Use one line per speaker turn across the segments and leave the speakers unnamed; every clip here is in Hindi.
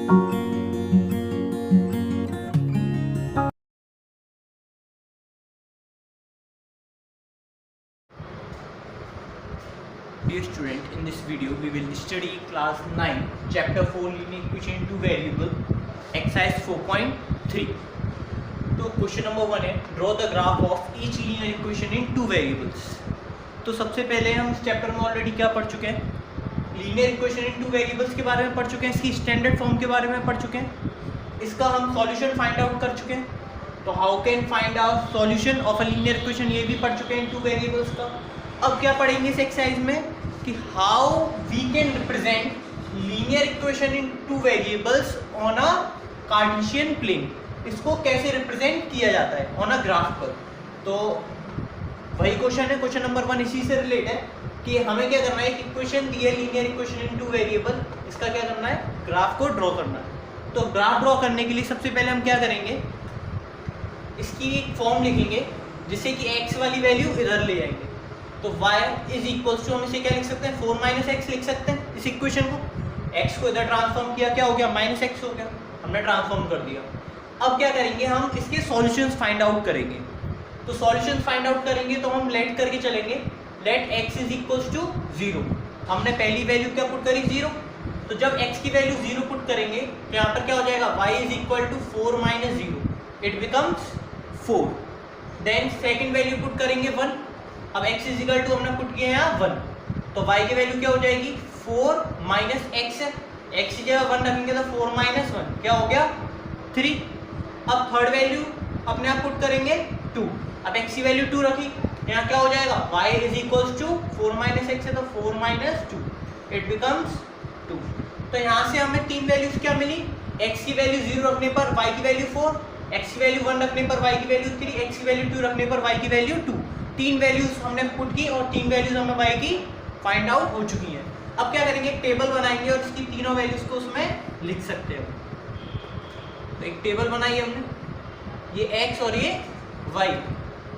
Dear student, in this video we will study class 9 chapter 4 linear equation in two variable exercise 4.3. तो क्वेश्चन नंबर 1 है draw the graph of each linear equation in two variables. तो सबसे पहले हम इस चैप्टर में ऑलरेडी क्या पढ़ चुके हैं, linear equation in two variables के बारे में पढ़ चुके हैं, इसकी स्टैंडर्ड फॉर्म के बारे में पढ़ चुके हैं, इसका हम सॉल्यूशन फाइंड आउट कर चुके हैं। तो how can find out solution of a linear equation ये भी पढ़ चुके हैं इन टू वेरिएबल्स का। अब क्या पढ़ेंगे इस एक्सरसाइज में कि how we can represent linear equation in two variables on a Cartesian plane, इसको कैसे रिप्रेजेंट किया जाता है ऑन अ ग्राफ पर। तो वही क्वेश्चन है, क्वेश्चन नंबर 1 इसी से रिलेट है कि हमें क्या करना है, एक इक्वेशन दी है linear equation in two variable, इसका क्या करना है, ग्राफ को ड्रॉ करना है। तो ग्राफ ड्रॉ करने के लिए सबसे पहले हम क्या करेंगे, इसकी एक फॉर्म लिखेंगे जिससे कि x वाली वैल्यू इधर ले आएंगे। तो y इज इक्वल्स टू हम इसे क्या लिख सकते हैं, 4 माइनस एक्स लिख सकते हैं इस इक्वेशन को। x को इधर ट्रांसफॉर्म किया, क्या हो गया, माइनस एक्स हो गया, हमने ट्रांसफॉर्म कर दिया। अब क्या करेंगे, हम इसके सॉल्यूशंस फाइंड आउट करेंगे। तो सॉल्यूशंस फाइंड आउट करेंगे तो हम लेट करके चलेंगे, let x is equals to 0। हमने पहली वैल्यू क्या पुट करी, 0। तो जब x की वैल्यू 0 पुट करेंगे तो यहाँ पर क्या हो जाएगा, y is equal to 4 minus 0, it becomes 4। Then second value put करेंगे 1। अब x इज इक्वल टू हमने पुट किया यहाँ 1, तो y की वैल्यू क्या हो जाएगी, 4 माइनस एक्स है, x की जगह 1 रखेंगे तो 4 माइनस 1 क्या हो गया, 3। अब थर्ड वैल्यू अपने आप पुट करेंगे 2। अब x की वैल्यू 2 रखी, यहाँ क्या हो जाएगा, y is equals to 4 minus x है तो 4 माइनस 2, इट बिकम्स 2। तो यहाँ से हमें तीन वैल्यूज क्या मिली, x की वैल्यू 0 रखने पर y की वैल्यू 4, x की वैल्यू 1 रखने पर y की वैल्यू 3, x की वैल्यू 2 रखने पर y की वैल्यू 2। तीन वैल्यूज हमने पुट की और तीन वैल्यूज हमें y की फाइंड आउट हो चुकी हैं। अब क्या करेंगे, एक टेबल बनाएंगे और इसकी तीनों वैल्यूज को उसमें लिख सकते हैं। तो एक टेबल बनाई हमने, ये x और ये y।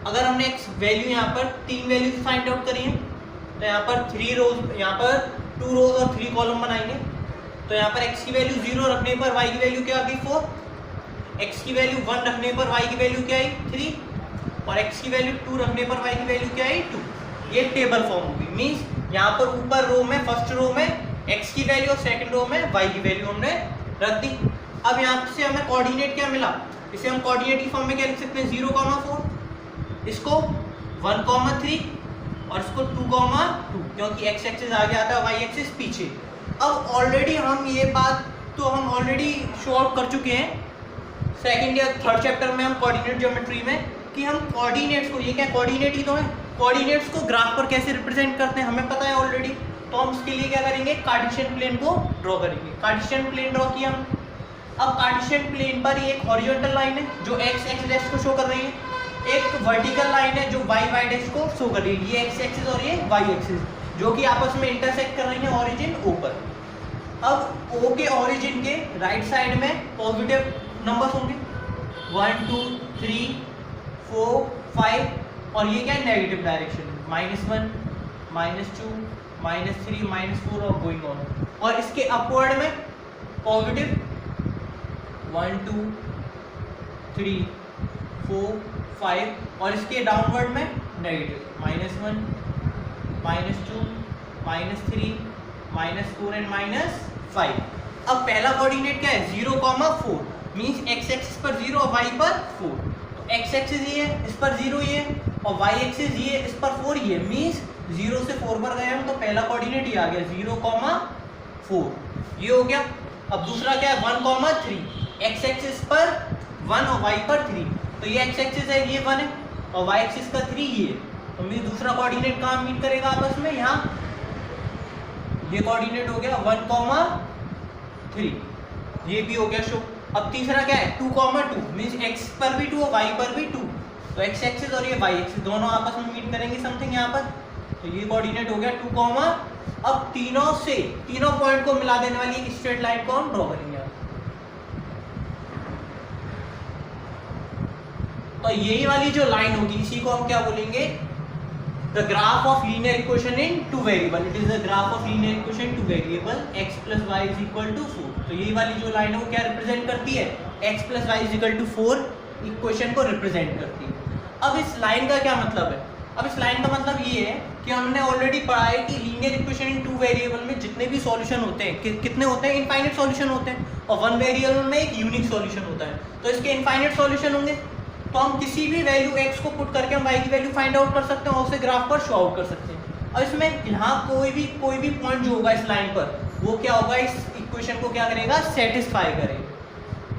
अगर हमने x वैल्यू यहाँ पर तीन वैल्यूज फाइंड आउट करी है तो यहाँ पर 3 रोज, यहाँ पर 2 रोज और 3 कॉलम बनाएंगे। तो यहाँ पर x की वैल्यू 0 रखने पर y की वैल्यू क्या आ गई, 4। x की वैल्यू 1 रखने पर y की वैल्यू क्या आई, 3। और x की वैल्यू 2 रखने पर y की वैल्यू क्या आई, 2। ये टेबल फॉर्म होगी, मींस यहाँ पर ऊपर रो में, फर्स्ट रो में x की वैल्यू और सेकंड रो में y की वैल्यू हमने रख दी। अब यहाँ से हमें कोऑर्डिनेट क्या मिला, इसे हम कोऑर्डिनेट की फॉर्म में क्या लिख सकते हैं, 0,4, इसको 1,3 और इसको 2,2, क्योंकि x एक्सिस आगे आता है, y एक्सिस पीछे। अब ऑलरेडी हम ये बात तो हम ऑलरेडी शो आउट कर चुके हैं सेकेंड या थर्ड चैप्टर में, हम कोऑर्डिनेट ज्योमेट्री में, कि हम कोऑर्डिनेट्स को, ये क्या कोऑर्डिनेट ही तो है, कोऑर्डिनेट्स को ग्राफ पर कैसे रिप्रेजेंट करते हैं हमें पता है ऑलरेडी। तो हम इसके लिए क्या करेंगे, कार्टेशियन प्लेन को ड्रॉ करेंगे। कार्टेशियन प्लेन ड्रॉ किया हम। अब कार्टेशियन प्लेन पर ये एक हॉरिजॉन्टल लाइन है जो x एक्सिस को शो कर रही है, एक वर्टिकल लाइन है जो y डैश को शो कर रही है, ये x एक्सिस और ये y एक्सिस, जो कि आपस में इंटरसेक्ट कर रही है ओरिजिन O पर। अब O के ओरिजिन के राइट साइड में पॉजिटिव नंबर्स होंगे, 1 2 3 4 5, और ये क्या है, नेगेटिव डायरेक्शन, -1 -2 -3 -4 और गोइंग ऑन। और इसके अपवर्ड में पॉजिटिव 1 2 3 4 5, और इसके डाउनवर्ड में नेगेटिव -1 -2 -3 -4 एंड -5। अब पहला कोऑर्डिनेट क्या है, 0,4, मींस x एक्सिस पर 0 और y पर 4। तो x एक्सिस ये है, इस पर 0 ये है, और y एक्सिस ये है, इस पर 4 ये है, मींस 0 से 4 पर गए हम तो पहला कोऑर्डिनेट ये आ गया 0,4, ये हो गया। अब दूसरा क्या है, 1,3, x एक्सिस पर 1 और y पर 3, तो ये x एक्सिस है, ये 1 है, और y एक्सिस का 3 ये है, तो मींस दूसरा कोऑर्डिनेट कहाँ मीट करेगा आपस में, यहाँ। ये कोऑर्डिनेट हो गया 1,3, ये भी हो गया शो। अब तीसरा क्या है, 2,2, मींस x पर भी 2 और y पर भी 2, तो x एक्सिस और ये y एक्सिस दोनों आपस में मीट करेंगे समथिंग यहाँ पर, तो ये कोऑर्डिनेट हो गया 2, अब तीनों पॉइंट को मिला देने वाली एक स्ट्रेट लाइन को हम ड्रॉ करेंगे। तो यही वाली जो लाइन होगी इसी को हम क्या बोलेंगे, the graph of linear equation in two variable, it is the graph of linear equation two variable x plus y is equal to 4। तो ये वाली जो लाइन है वो क्या रिप्रेजेंट करती है, x plus y is equal to 4 equation को रिप्रेजेंट करती है। अब इस लाइन का क्या मतलब है, अब इस लाइन का मतलब ये है कि हमने ऑलरेडी पढ़ा है कि linear equation in two variable में जितने भी सॉल्यूशन होते हैं कितने होते हैं, इनफाइनाइट सॉल्यूशन होते हैं, और वन वेरिएबल में एक यूनिक सॉल्यूशन होता है। तो इसके इनफाइनाइट सॉल्यूशन होंगे, तो हम किसी भी वैल्यू x को पुट करके हम y की वैल्यू फाइंड आउट कर सकते हैं और उसे ग्राफ पर शो आउट कर सकते हैं। और इसमें यहाँ कोई भी पॉइंट जो होगा इस लाइन पर वो क्या होगा, इस इक्वेशन को क्या करेगा, सेटिस्फाई करेगा।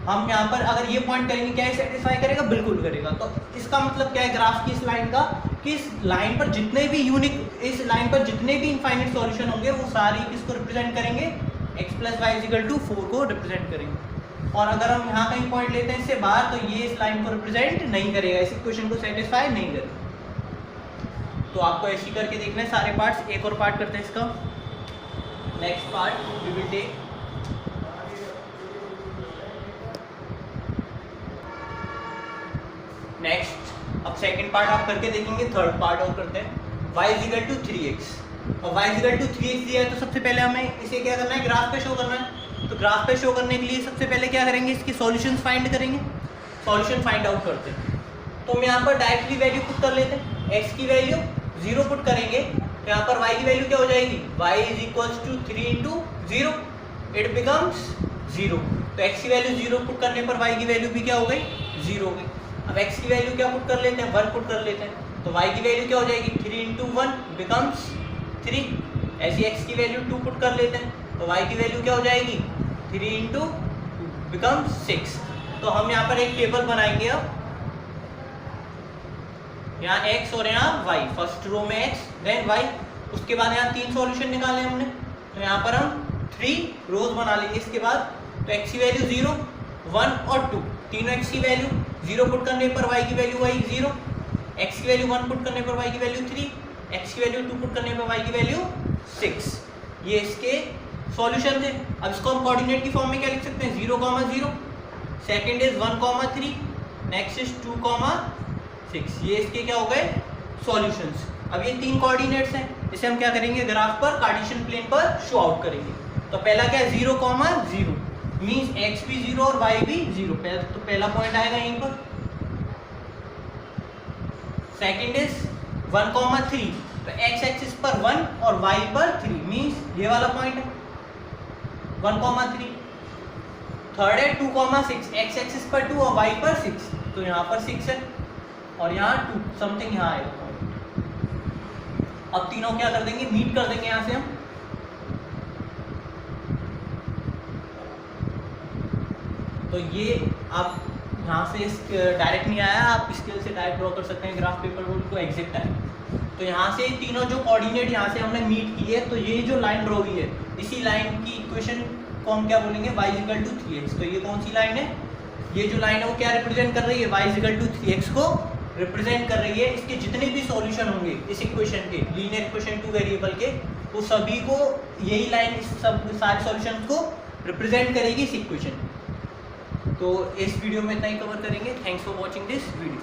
हम यहाँ पर अगर ये पॉइंट करेंगे क्या सेटिस्फाई करेगा, बिल्कुल करेगा। तो इसका मतलब क्या है ग्राफ की इस लाइन का, कि इस लाइन पर जितने भी इस लाइन पर जितने भी इनफाइनाइट सॉल्यूशन होंगे वो सारे किसको रिप्रेजेंट करेंगे, x plus y equal to 4 को रिप्रेजेंट करेंगे। और अगर हम यहाँ कहीं पॉइंट लेते हैं इससे बाहर तो ये इस लाइन को रिप्रेजेंट नहीं करेगा, इस इक्वेशन को सेटिस्फाई नहीं करेगा। तो आपको ऐसे करके देखना है सारे पार्ट्स। एक और पार्ट करते हैं इसका, next part we will take next. अब सेकंड पार्ट आप करके देखेंगे, थर्ड पार्ट और करते हैं। y is equal to 3x, और y is equal to 3x दिया है तो सबसे पहले हमें इसे क्या करना है, ग्राफ पे शो करना है। तो ग्राफ पे शो करने के लिए सबसे पहले क्या करेंगे, इसकी सॉल्यूशंस फाइंड करेंगे, सॉल्यूशन फाइंड आउट करते हैं। तो हम यहाँ पर डायरेक्टली वैल्यू पुट कर लेते हैं, x की वैल्यू 0 पुट करेंगे तो यहाँ पर y की वैल्यू क्या हो जाएगी, y is equal to 3 into 0, it becomes 0। तो x की वैल्यू 0 पुट करने पर y की वैल्यू भी क्या हो गई, 0 हो गई। अब x की वैल्यू क्या पुट कर लेते हैं, 1 पुट कर लेते हैं, तो y की वैल्यू क्या हो जाएगी, 3 इंटू 1 बिकम्स 3। ऐसी x की वैल्यू 2 पुट कर लेते हैं तो y की वैल्यू क्या हो जाएगी, 3 इंटू 2 बिकम्स 6। तो हम यहाँ पर एक टेबल बनाएंगे, अब यहाँ x और यहाँ y, फर्स्ट रो में x देन y, उसके बाद यहाँ 3 सॉल्यूशन निकाले हमने, तो यहाँ पर हम 3 रोज बना लेंगे इसके बाद। तो x की वैल्यू 0, 1 और 2, तीनों x की वैल्यू 0 पुट करने पर y की वैल्यू आई 0, x की वैल्यू 1 पुट करने पर y की वैल्यू 3, x की वैल्यू 2 पुट करने पर y की वैल्यू 6। ये इसके सॉल्यूशन थे। अब इसको हम कोऑर्डिनेट की फॉर्म में क्या लिख सकते हैं, 0, 0, सेकंड इज 1, 3, नेक्स्ट इज 2, 6। ये इसके क्या हो गए, सॉल्यूशंस। अब ये 3 कोऑर्डिनेट्स हैं, इसे हम क्या करेंगे, ग्राफ पर कार्टेशियन प्लेन पर शो आउट करेंगे। तो पहला क्या है, 0, 0 मींस x भी 0 और y भी 0, तो पहला पॉइंट आएगा यहीं पर। सेकंड इज 1, 3, तो x एक्सिस पर 1 और y पर 3 मींस ये वाला पॉइंट है 1, 3। थर्ड है 2, 6, x एक्सिस पर 2 और y पर 6, तो यहाँ पर 6 है और यहाँ 2 समथिंग यहाँ आएगा पॉइंट। अब तीनों क्या कर देंगे, मीट कर देंगे यहाँ से हम। तो ये आप यहाँ से डायरेक्ट नहीं आया, आप स्केल से डायरेक्ट ड्रॉ कर सकते हैं ग्राफ पेपर बोर्ड को एग्जैक्ट आए। तो यहाँ से तीनों जो कोऑर्डिनेट यहाँ से हमने मीट की है, तो ये जो लाइन ड्रॉ हुई है इसी लाइन की इक्वेशन को हम क्या बोलेंगे, y इक्वल टू 3x। तो ये कौन सी लाइन है, ये जो लाइन है वो क्या रिप्रेजेंट कर रही है, y इक्वल टू 3x को रिप्रेजेंट कर रही है। इसके जितने भी सॉल्यूशन होंगे इस इक्वेशन के, लीनियर इक्वेशन टू वेरिएबल के, वो सभी को यही लाइन सब सारे सॉल्यूशन को रिप्रेजेंट करेगी इस इक्वेशन। तो इस वीडियो में इतना ही कवर करेंगे। Thanks for watching this video.